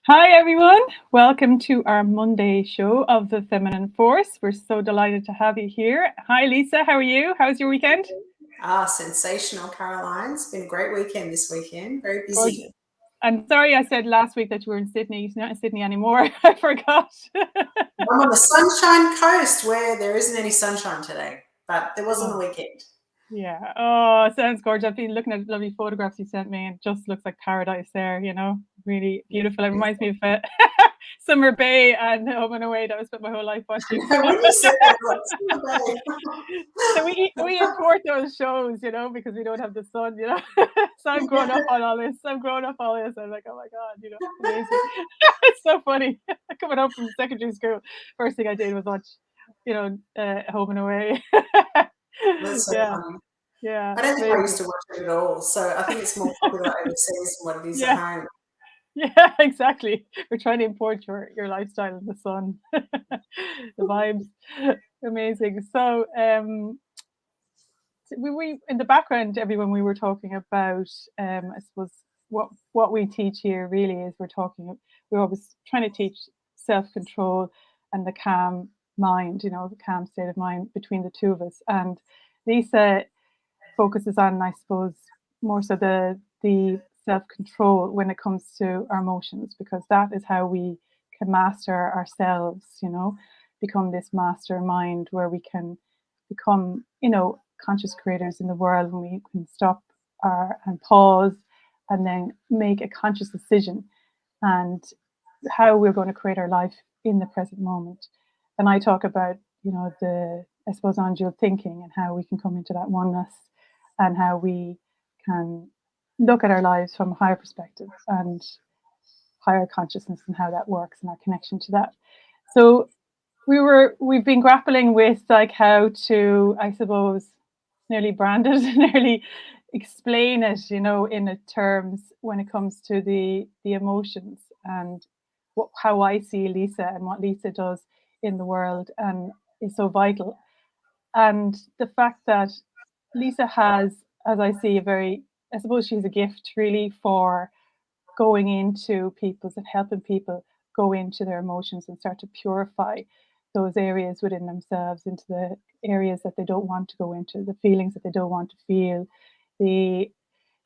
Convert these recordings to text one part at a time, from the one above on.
Hi, everyone. Welcome to our Monday show of the Feminine Force. We're so delighted to have you here. Hi, Lisa. How are you? How's your weekend? Sensational, Caroline. It's been a great weekend this weekend. Very Gorgeous. busy. I'm sorry I said last week that you were in Sydney. You're not in Sydney anymore. I forgot. I'm on the Sunshine Coast where there isn't any sunshine today, but there was on the Oh, weekend. yeah. Oh, it sounds gorgeous. I've been looking at lovely photographs you sent me and it just looks like paradise there, really beautiful. It reminds me of Summer Bay and Home and Away that I spent my whole life watching. When you said that, I was like, So we import those shows, because we don't have the sun. So I'm growing up on all this. I'm growing up all this. I'm like, oh my god, amazing. It's so funny. Coming home from secondary school, first thing I did was watch, Home and Away. that's so Yeah, funny. yeah, I don't think I used amazing. to watch it at all, so I think it's more popular overseas than what it is at Yeah, home. yeah, exactly. We're trying to import your lifestyle in the sun, the vibes. Amazing. So, we in the background, everyone, we were talking about, I suppose what we teach here really is we're always trying to teach self-control and the calm mind, the calm state of mind between the two of us. And Lisa focuses on, I suppose, more so the self-control when it comes to our emotions, because that is how we can master ourselves, become this mastermind where we can become, conscious creators in the world, when we can stop and pause and then make a conscious decision and how we're going to create our life in the present moment. And I talk about, the, I suppose, angel thinking and how we can come into that oneness and how we can look at our lives from a higher perspective and higher consciousness and how that works and our connection to that. So we've been grappling with like how to, I suppose, nearly brand it, nearly explain it, in a terms when it comes to the emotions and how I see Lisa and what Lisa does in the world and is so vital. And the fact that Lisa has, as I see, I suppose she's a gift really for going into people's and helping people go into their emotions and start to purify those areas within themselves into the areas that they don't want to go into, the feelings that they don't want to feel, the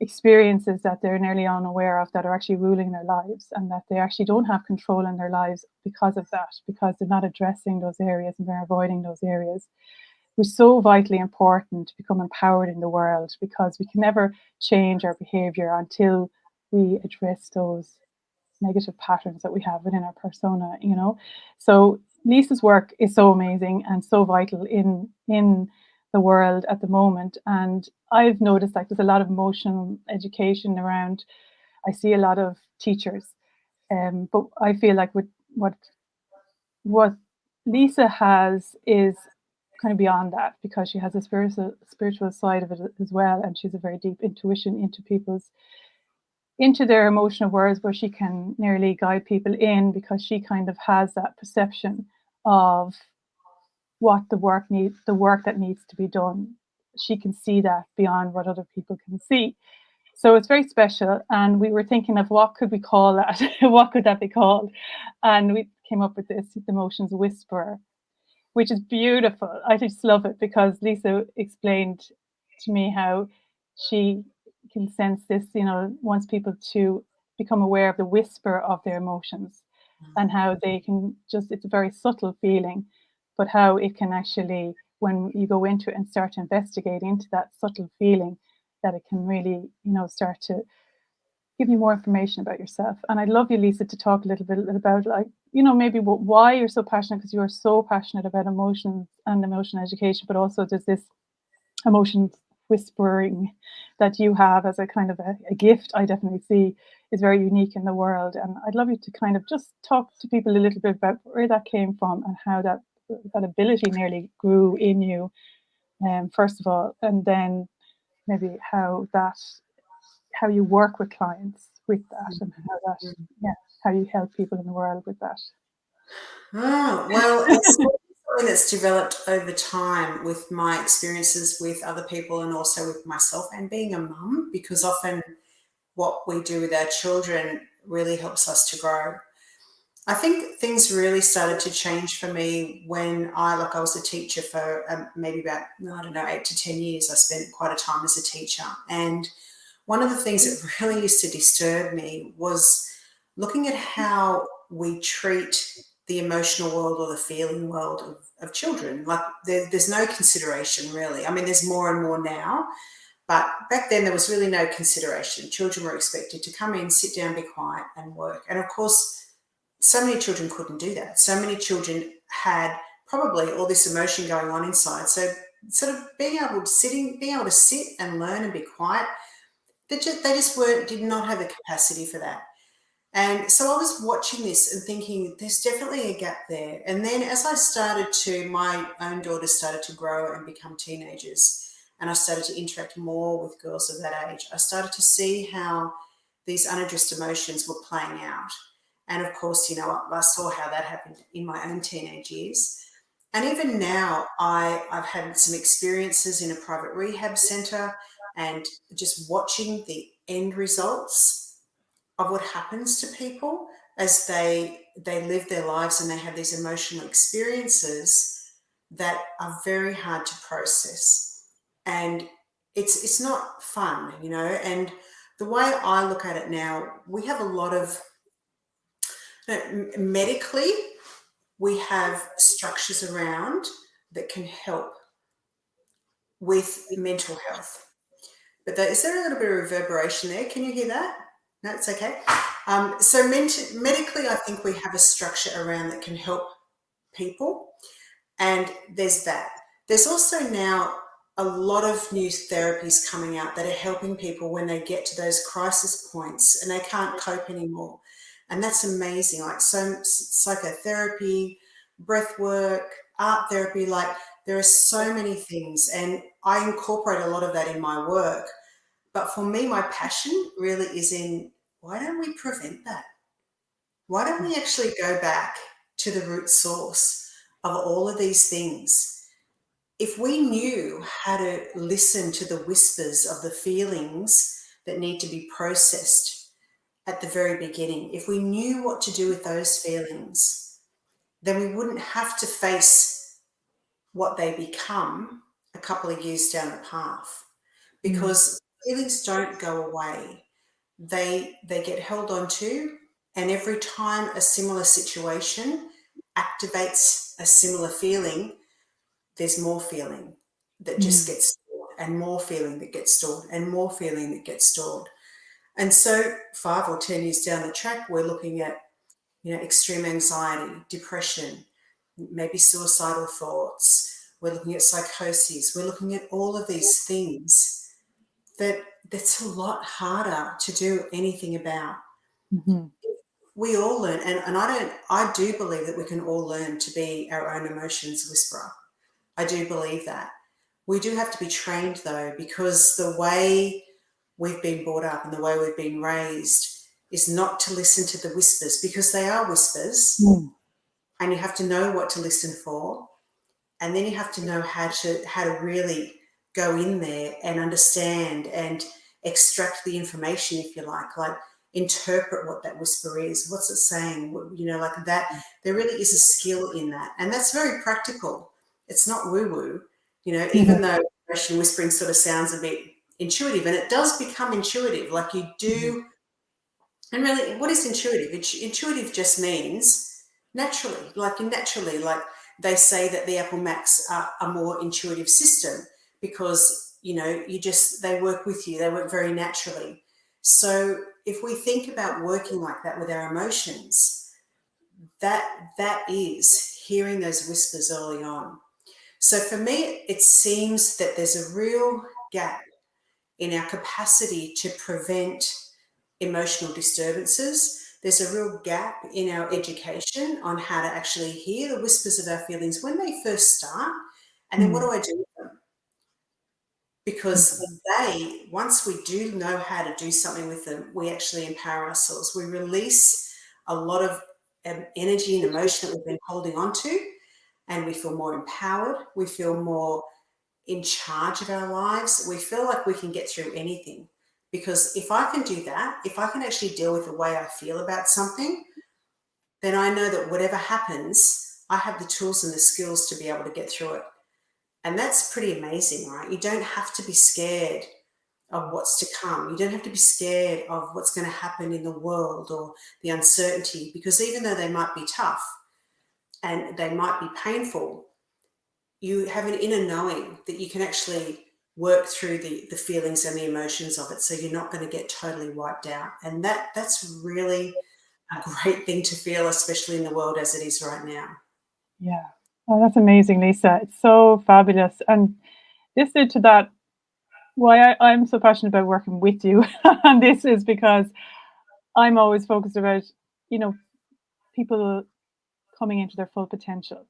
experiences that they're nearly unaware of that are actually ruling their lives, and that they actually don't have control in their lives because of that, because they're not addressing those areas and they're avoiding those areas. It's so vitally important to become empowered in the world, because we can never change our behavior until we address those negative patterns that we have within our persona. So Lisa's work is so amazing and so vital in the world at the moment. And I've noticed like there's a lot of emotional education around. I see a lot of teachers, but I feel like with what Lisa has is kind of beyond that, because she has a spiritual side of it as well, and she's a very deep intuition into their emotional worlds, where she can nearly guide people in, because she kind of has that perception of what the work that needs to be done. She can see that beyond what other people can see. So it's very special. And we were thinking of what could we call that? What could that be called? And we came up with this, the emotions whisperer, which is beautiful. I just love it, because Lisa explained to me how she can sense this, wants people to become aware of the whisper of their emotions, and how they can it's a very subtle feeling, but how it can actually, when you go into it and start to investigate into that subtle feeling, that it can really, start to give you more information about yourself. And I'd love you, Lisa, to talk a little bit about, like, maybe why you're so passionate, because you are so passionate about emotions and emotion education, but also there's this emotion whispering that you have as a kind of a gift. I definitely see is very unique in the world. And I'd love you to kind of just talk to people a little bit about where that came from and how that ability nearly grew in you, first of all, and then maybe how you work with clients with that, and yeah, how you help people in the world with that. Oh, well, it's something that's developed over time with my experiences with other people and also with myself and being a mum, because often what we do with our children really helps us to grow. I think things really started to change for me when I was a teacher for maybe about, I don't know, 8 to 10 years. I spent quite a time as a teacher. And one of the things that really used to disturb me was looking at how we treat the emotional world or the feeling world of children. Like there's no consideration really. I mean, there's more and more now, but back then there was really no consideration. Children were expected to come in, sit down, be quiet and work. And of course, so many children couldn't do that. So many children had probably all this emotion going on inside. So sort of being able to sit and learn and be quiet, they just did not have the capacity for that. And so I was watching this and thinking, there's definitely a gap there. And then as my own daughters started to grow and become teenagers, and I started to interact more with girls of that age, I started to see how these unaddressed emotions were playing out. And of course, I saw how that happened in my own teenage years. And even now, I've had some experiences in a private rehab centre, and just watching the end results of what happens to people as they live their lives and they have these emotional experiences that are very hard to process. And it's not fun, and the way I look at it now, we have a lot of, medically, we have structures around that can help with mental health. But is there a little bit of reverberation there? Can you hear that? No, it's okay. So medically, I think we have a structure around that can help people. And there's that. There's also now a lot of new therapies coming out that are helping people when they get to those crisis points and they can't cope anymore. And that's amazing. Like psychotherapy, breath work, art therapy, like there are so many things. And I incorporate a lot of that in my work. But for me, my passion really is in, why don't we prevent that? Why don't we actually go back to the root source of all of these things? If we knew how to listen to the whispers of the feelings that need to be processed at the very beginning, if we knew what to do with those feelings, then we wouldn't have to face what they become a couple of years down the path, because feelings don't go away. They get held onto, and every time a similar situation activates a similar feeling, there's more feeling that just gets stored, and more feeling that gets stored, and more feeling that gets stored. And so 5 or 10 years down the track, we're looking at, extreme anxiety, depression, maybe suicidal thoughts. We're looking at psychosis. We're looking at all of these things that's a lot harder to do anything about. We all learn, and I do believe that we can all learn to be our own emotions whisperer. I do believe that. We do have to be trained though, because the way we've been brought up and the way we've been raised is not to listen to the whispers, because they are whispers, and you have to know what to listen for, and then you have to know how to really go in there and understand and extract the information, if you like interpret what that whisper is, what's it saying, like that. There really is a skill in that, and that's very practical. It's not woo-woo, even though emotion whispering sort of sounds a bit intuitive, and it does become intuitive, like you do. And really, what is intuitive? Intuitive just means naturally, like they say that the Apple Macs are a more intuitive system because, they work with you, they work very naturally. So if we think about working like that with our emotions, that is hearing those whispers early on. So for me, it seems that there's a real gap in our capacity to prevent emotional disturbances. There's a real gap in our education on how to actually hear the whispers of our feelings when they first start. And then what do I do with them? Because once we do know how to do something with them, we actually empower ourselves. We release a lot of energy and emotion that we've been holding on to, and we feel more empowered. We feel more in charge of our lives. We feel like we can get through anything. Because if I can do that, if I can actually deal with the way I feel about something, then I know that whatever happens, I have the tools and the skills to be able to get through it. And that's pretty amazing, right? You don't have to be scared of what's to come. You don't have to be scared of what's going to happen in the world or the uncertainty, because even though they might be tough and they might be painful, you have an inner knowing that you can actually work through the feelings and the emotions of it, so you're not going to get totally wiped out. And that's really a great thing to feel, especially in the world as it is right now. Yeah. Oh, that's amazing, Lisa. It's so fabulous. And listening to that, why I'm so passionate about working with you on this is because I'm always focused about, you know, people coming into their full potential.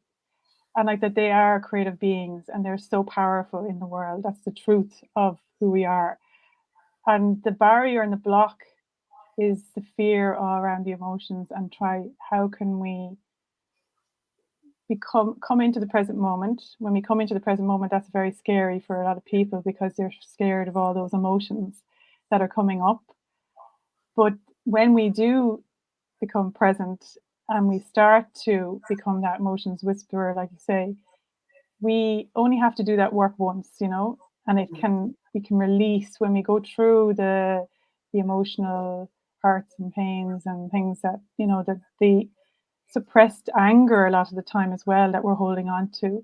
And like that they are creative beings and they're so powerful in the world. That's the truth of who we are. And the barrier and the block is the fear around the emotions, and try how can we come into the present moment. When we come into the present moment, that's very scary for a lot of people because they're scared of all those emotions that are coming up. But when we do become present and we start to become that emotions whisperer, like you say, we only have to do that work once, and we can release when we go through the emotional hurts and pains and things that, that the suppressed anger a lot of the time as well that we're holding on to.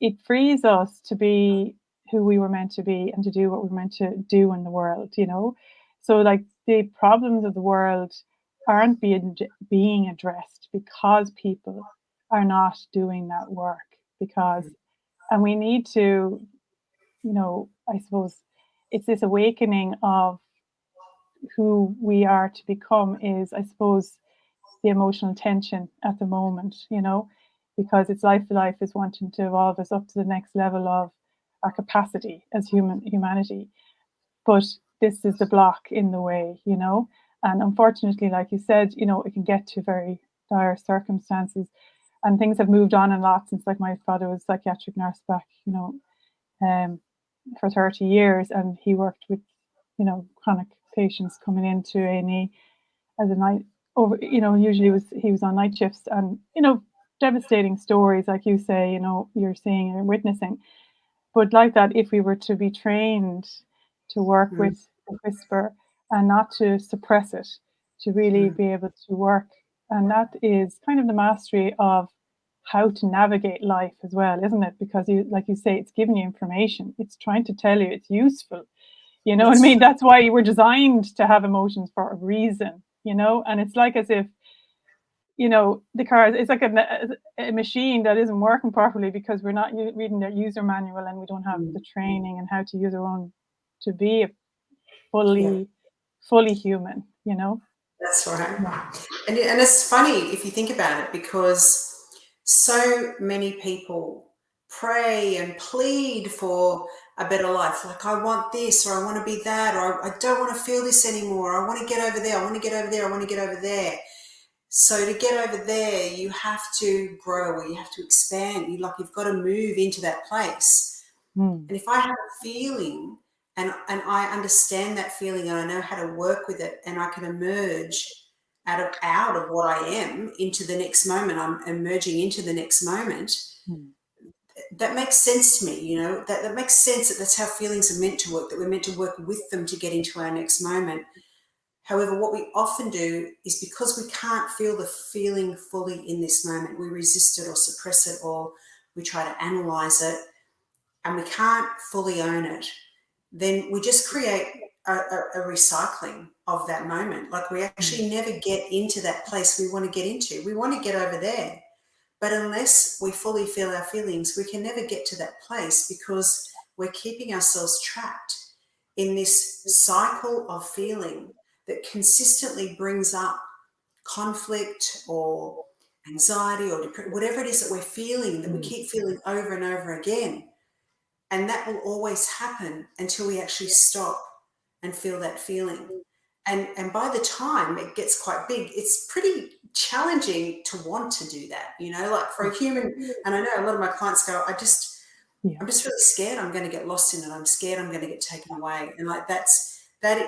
It frees us to be who we were meant to be and to do what we're meant to do in the world. So like the problems of the world aren't being addressed because people are not doing that work, because and we need to, I suppose it's this awakening of who we are to become is, I suppose, the emotional tension at the moment, because it's life is wanting to evolve us up to the next level of our capacity as humanity. But this is the block in the way. And unfortunately, like you said, it can get to very dire circumstances, and things have moved on a lot since, like, my father was psychiatric nurse back, um, for 30 years, and he worked with, chronic patients coming into A&E as a night over, usually he was on night shifts, and, devastating stories, like you say, you're seeing and witnessing. But like that, if we were to be trained to work Mm, with the whisper and not to suppress it, to really mm. be able to work, and that is kind of the mastery of how to navigate life as well, isn't it? Because you, like you say, it's giving you information. It's trying to tell you it's useful. You know what I That's mean? That's why you were designed to have emotions for a reason. And it's like as if, the car, it's like a machine that isn't working properly because we're not reading the user manual, and we don't have mm, the training and how to use our own to be a yeah, fully human. that's right. Yeah. And it's funny if you think about it, because so many people pray and plead for a better life. Like, I want this, or I want to be that, or I don't want to feel this anymore. I want to get over there. I want to get over there. I want to get over there. So to get over there, you have to grow, or you have to expand. You've got to move into that place. Mm. And if I have a feeling, and I understand that feeling, and I know how to work with it, and I can emerge out of what I am into the next moment, I'm emerging into the next moment. Mm. That makes sense to me. That makes sense, that that's how feelings are meant to work, that we're meant to work with them to get into our next moment. However, what we often do is, because we can't feel the feeling fully in this moment, we resist it or suppress it, or we try to analyze it, and we can't fully own it. Then we just create a recycling of that moment. Like, we Mm. actually never get into that place we want to get into. We want to get over there. But unless we fully feel our feelings, we can never get to that place, because we're keeping ourselves trapped in this cycle of feeling that consistently brings up conflict or anxiety or whatever it is that we're feeling, that we Mm. keep feeling over and over again. And that will always happen until we actually stop and feel that feeling. And by the time it gets quite big, it's pretty challenging to want to do that. Like, for a human, and I know a lot of my clients go, I'm just Yeah. really scared I'm going to get lost in it. I'm scared I'm going to get taken away. And like, that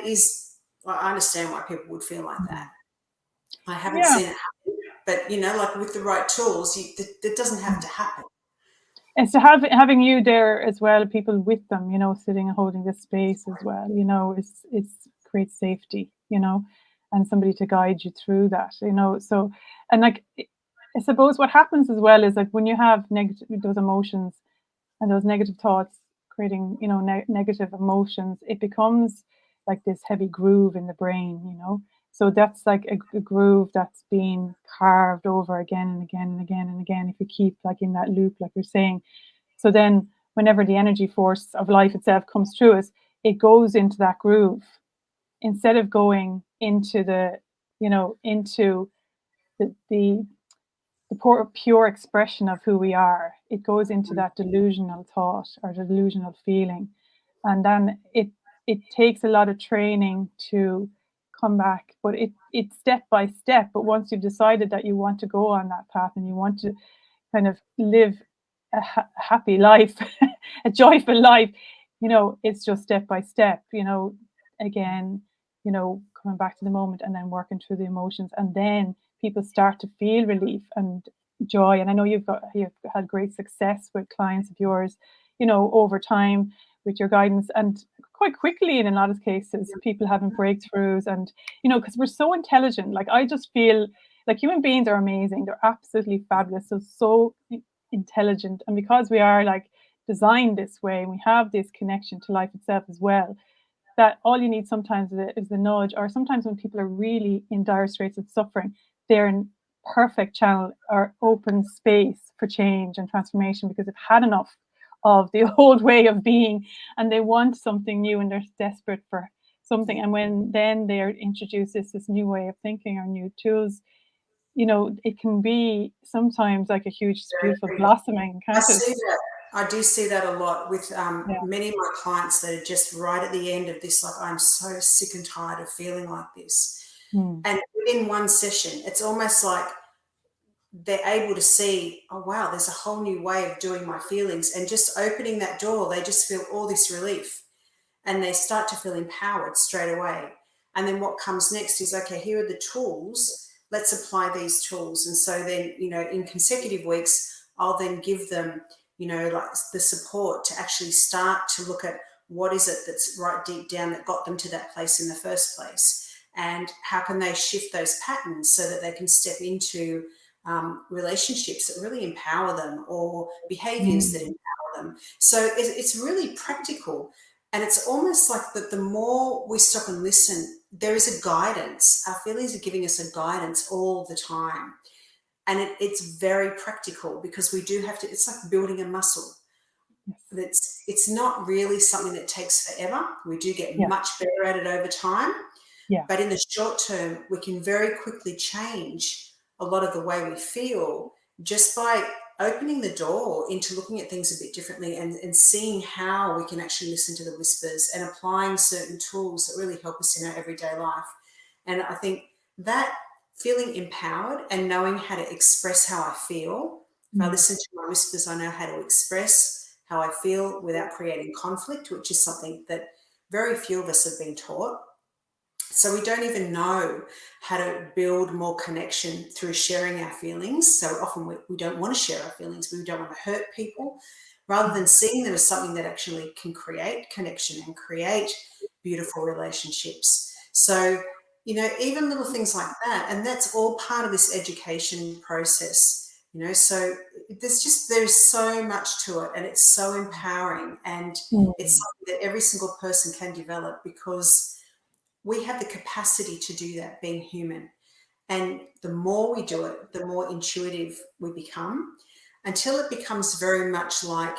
is, I understand why people would feel like that. Mm. I haven't Yeah. seen it happen, But, you know, like with the right tools, that doesn't have to happen. It's to having you there as well, people with them, you know, sitting and holding the space as well, you know, it's creates safety, you know, and somebody to guide you through that, you know. So, and like, I suppose what happens as well is like when you have negative those emotions and those negative thoughts creating, you know, negative emotions, it becomes like this heavy groove in the brain, you know. So that's like a groove that's being carved over again and again and again and again if you keep like in that loop, like you're saying. So then whenever the energy force of life itself comes through us, it goes into that groove instead of going into the, you know, into the pure expression of who we are. It goes into that delusional thought or delusional feeling, and then it takes a lot of training to come back. But it's step by step. But once you've decided that you want to go on that path and you want to kind of live a happy life, a joyful life, you know, it's just step by step. You know, again, you know, coming back to the moment and then working through the emotions, and then people start to feel relief and joy. And I know you've had great success with clients of yours, you know, over time with your guidance, and quite quickly in a lot of cases people having breakthroughs. And you know, because we're so intelligent, like I just feel like human beings are amazing, they're absolutely fabulous, so intelligent. And because we are like designed this way and we have this connection to life itself as well, that all you need sometimes is the nudge, or sometimes when people are really in dire straits of suffering, they're in perfect channel or open space for change and transformation because they've had enough of the old way of being and they want something new and they're desperate for something. And when then they're introduced this new way of thinking or new tools, you know, it can be sometimes like a huge, beautiful blossoming, I can't it? see that. I do see that a lot with Yeah. many of my clients that are just right at the end of this, like, I'm so sick and tired of feeling like this. Hmm. And within one session, it's almost like they're able to see, oh, wow, there's a whole new way of doing my feelings. And just opening that door, they just feel all this relief and they start to feel empowered straight away. And then what comes next is, okay, here are the tools. Let's apply these tools. And so then, you know, in consecutive weeks, I'll then give them, you know, like the support to actually start to look at what is it that's right deep down that got them to that place in the first place. And how can they shift those patterns so that they can step into relationships that really empower them, or behaviors that Mm. empower them. So it's really practical. And it's almost like that the more we stop and listen, there is a guidance. Our feelings are giving us a guidance all the time. And it's very practical because we do have to, it's like building a muscle. It's not really something that takes forever. We do get Yeah. much better at it over time. Yeah. But in the short term, we can very quickly change a lot of the way we feel just by opening the door into looking at things a bit differently and seeing how we can actually listen to the whispers and applying certain tools that really help us in our everyday life. And I think that feeling empowered and knowing how to express how I feel, if I Mm. listen to my whispers, I know how to express how I feel without creating conflict, which is something that very few of us have been taught. So we don't even know how to build more connection through sharing our feelings. So often we don't want to share our feelings. We don't want to hurt people, rather than seeing them as something that actually can create connection and create beautiful relationships. So, you know, even little things like that. And that's all part of this education process, you know. So there's so much to it, and it's so empowering. And it's Mm. something that every single person can develop because we have the capacity to do that, being human. And the more we do it, the more intuitive we become, until it becomes very much like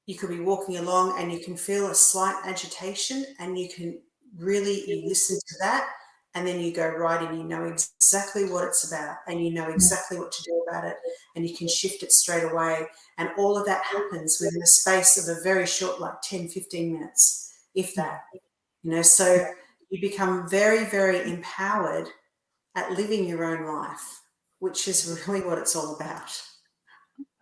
you could be walking along and you can feel a slight agitation and you can really, you listen to that, and then you go right and you know exactly what it's about and you know Mm. exactly what to do about it, and you can shift it straight away. And all of that happens within the space of a very short, like 10-15 minutes, if Yeah. that. You know, so you become very, very empowered at living your own life, which is really what it's all about.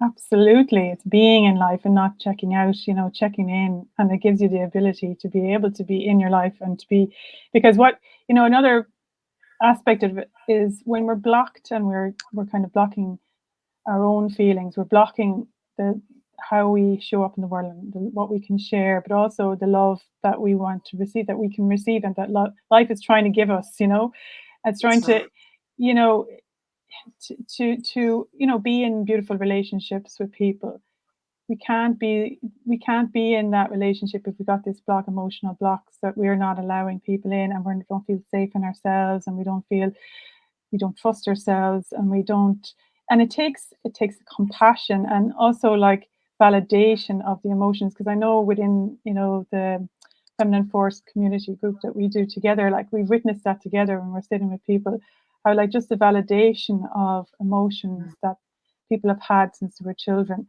Absolutely. It's being in life and not checking out, you know, checking in. And it gives you the ability to be able to be in your life and to be, because what, you know, another aspect of it is when we're blocked and we're kind of blocking our own feelings, we're blocking the how we show up in the world and what we can share, but also the love that we want to receive, that we can receive, and that life is trying to give us. It's trying That's right. to, you know, be in beautiful relationships with people. We can't be in that relationship if we got this emotional blocks that we're not allowing people in, and we don't feel safe in ourselves, and we don't trust ourselves, and we don't. And it takes compassion and also like validation of the emotions, because I know within the feminine force community group that we do together, like we've witnessed that together when we're sitting with people, how like just the validation of emotions that people have had since they were children,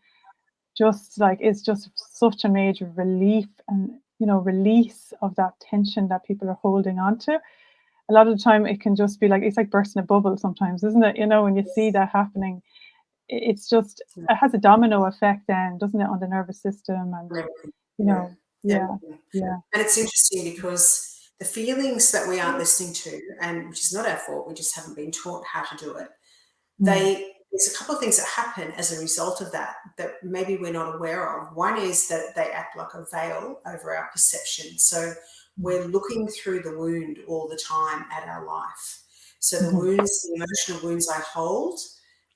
just like it's just such a major relief and release of that tension that people are holding on to. A lot of the time it can just be like it's like bursting a bubble sometimes, isn't it? When you see that happening, it's just it has a domino effect then, doesn't it, on the nervous system, and you Yeah. know yeah, Everything. yeah. And it's interesting because the feelings that we aren't listening to, and which is not our fault, we just haven't been taught how to do it. Mm. There's a couple of things that happen as a result of that maybe we're not aware of. One is that they act like a veil over our perception. So we're looking through the wound all the time at our life. So the Mhm. wounds, the emotional wounds I hold,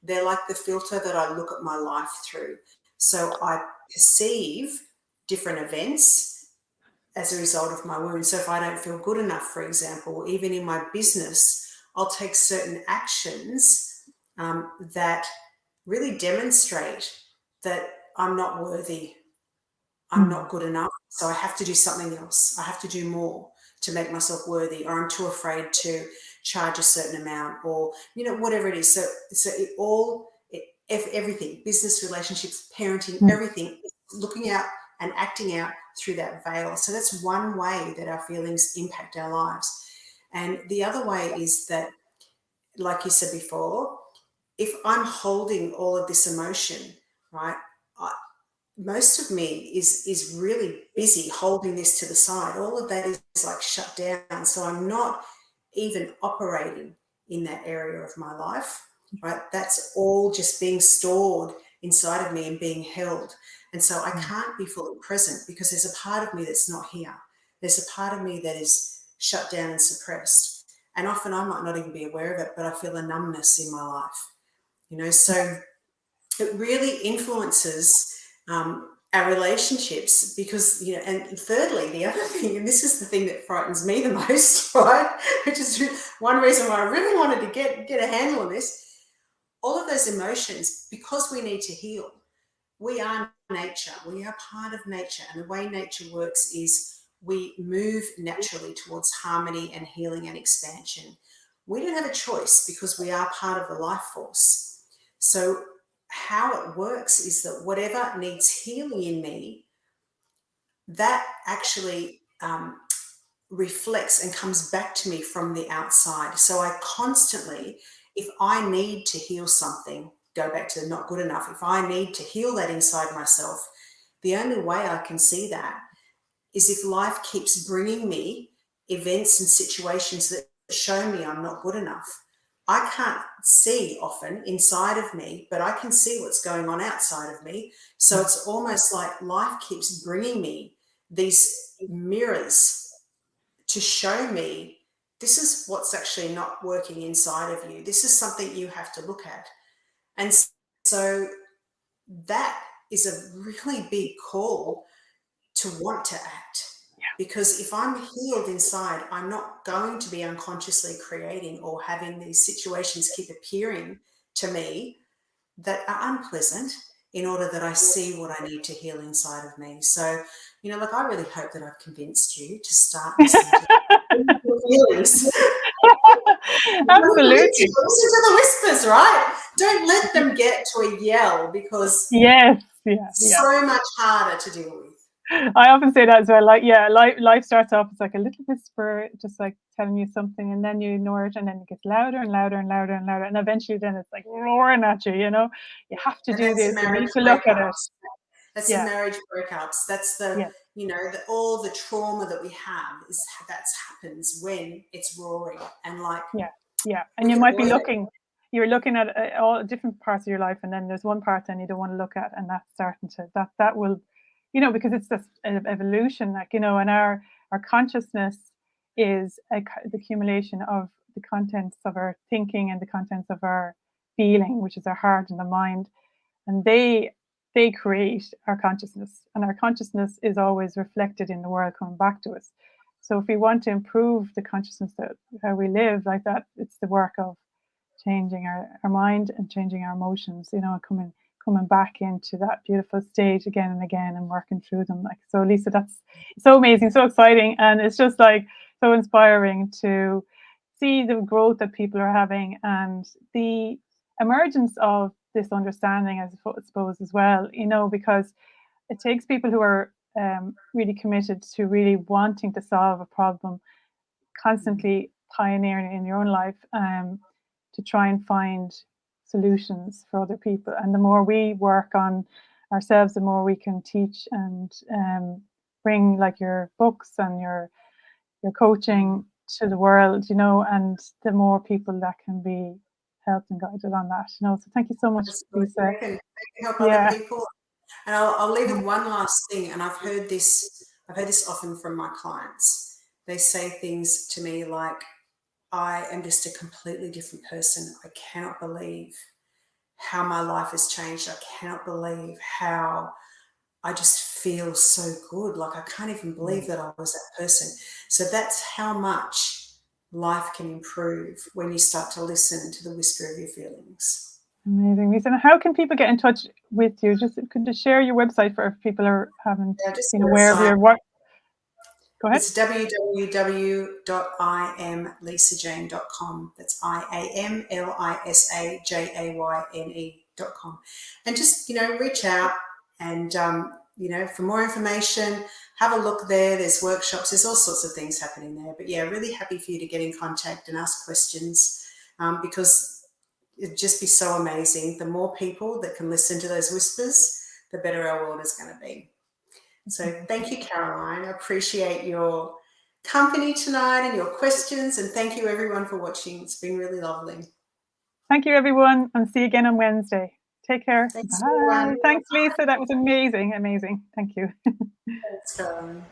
they're like the filter that I look at my life through. So I perceive different events as a result of my wound. So if I don't feel good enough, for example, even in my business, I'll take certain actions that really demonstrate that I'm not worthy, I'm Mm. not good enough, so I have to do something else. I have to do more to make myself worthy, or I'm too afraid to charge a certain amount, or whatever it is. So everything, business, relationships, parenting, Mm. everything, looking out and acting out through that veil. So that's one way that our feelings impact our lives. And the other way is that, like you said before, if I'm holding all of this emotion, right, most of me is really busy holding this to the side. All of that is like shut down. So I'm not even operating in that area of my life, right? That's all just being stored inside of me and being held. And so I can't be fully present because there's a part of me that's not here. There's a part of me that is shut down and suppressed. And often I might not even be aware of it, but I feel a numbness in my life, so it really influences our relationships because, and thirdly, the other thing, and this is the thing that frightens me the most, right, which is one reason why I really wanted to get a handle on this, all of those emotions, because we need to heal. We are nature. We are part of nature. And the way nature works is we move naturally towards harmony and healing and expansion. We don't have a choice because we are part of the life force. So how it works is that whatever needs healing in me, that actually reflects and comes back to me from the outside. So I constantly, if I need to heal something, go back to not good enough, if I need to heal that inside myself, the only way I can see that is if life keeps bringing me events and situations that show me I'm not good enough. I can't see often inside of me, but I can see what's going on outside of me. So it's almost like life keeps bringing me these mirrors to show me this is what's actually not working inside of you. This is something you have to look at. And so that is a really big call to want to act. Because if I'm healed inside, I'm not going to be unconsciously creating or having these situations keep appearing to me that are unpleasant in order that I see what I need to heal inside of me. So, look, I really hope that I've convinced you to start listening to your feelings. Absolutely. Listen to the whispers, right? Don't let them get to a yell because Yes. Yeah. it's Yeah. so much harder to deal with. I often say that as well. Like, yeah, life starts off, it's like a little whisper, just like telling you something, and then you ignore it, and then it gets louder and louder and louder and louder, and eventually, then it's like roaring at you. You have to And do that's the this. You marriage need to look at it. breakups. That's the Yeah. marriage breakups. That's Yeah. all the trauma that we have is that happens when it's roaring and like Yeah. Yeah, and We you can might be avoid it. looking, you're looking at all different parts of your life, and then there's one part then you don't want to look at, and that's starting to that will, because it's this evolution, like, and our consciousness is the accumulation of the contents of our thinking and the contents of our feeling, which is our heart and the mind, and they create our consciousness, and our consciousness is always reflected in the world coming back to us. So if we want to improve the consciousness that how we live like that, it's the work of changing our mind and changing our emotions, coming back into that beautiful state again and again and working through them. Like, so Lisa, that's so amazing, so exciting, and it's just like so inspiring to see the growth that people are having and the emergence of this understanding, I suppose, as well, because it takes people who are really committed to really wanting to solve a problem, constantly pioneering in your own life, to try and find solutions for other people. And the more we work on ourselves, the more we can teach and bring, like, your books and your coaching to the world, and the more people that can be helped and guided on that. So thank you so much, Lisa. They can help other people. And I'll leave it one last thing, and I've heard this often from my clients. They say things to me like, I am just a completely different person. I cannot believe how my life has changed. I cannot believe how I just feel so good. Like, I can't even believe that I was that person. So that's how much life can improve when you start to listen to the whisper of your feelings. Amazing, Lisa. And how can people get in touch with you? Could you share your website for if people haven't been aware of your work? Go ahead. It's www.imlisajane.com. That's IAMLISAJAYNE.com. And just, reach out and, for more information, have a look there. There's workshops, there's all sorts of things happening there. But yeah, really happy for you to get in contact and ask questions, because it'd just be so amazing. The more people that can listen to those whispers, the better our world is going to be. So thank you, Caroline. I appreciate your company tonight and your questions, and thank you everyone for watching. It's been really lovely. Thank you, everyone, and see you again on Wednesday. Take care. Thanks, Bye. everyone. Thanks, Lisa. That was amazing. Thank you. Thanks, Caroline.